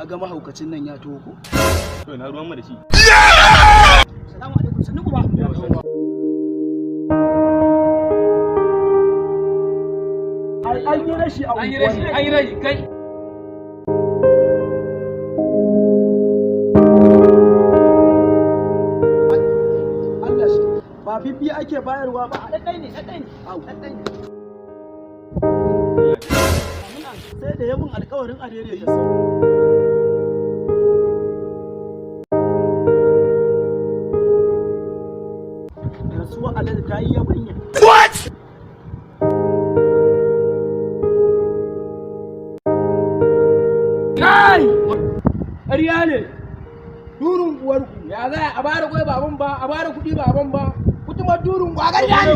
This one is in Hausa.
kaga mahaukacin nan ya toho ko? To na ruwan mu da shi. Assalamu alaikum sannu ku ba. An yi rashi a unguwan. An yi rashi kai. Allah shi ba bibbi ake bayarwa ba. Ɗaɗɗai ne. Au. Sai da yamin alƙawarin alheri ta sau. Rasuwa alhaji ta yi yabanya. What? Kai! Ƙarya ne. Durun uwarku ya za a bada kwai baban ba, a bada kuɗi baban ba. Kutumar durun uwa ƙarya ne.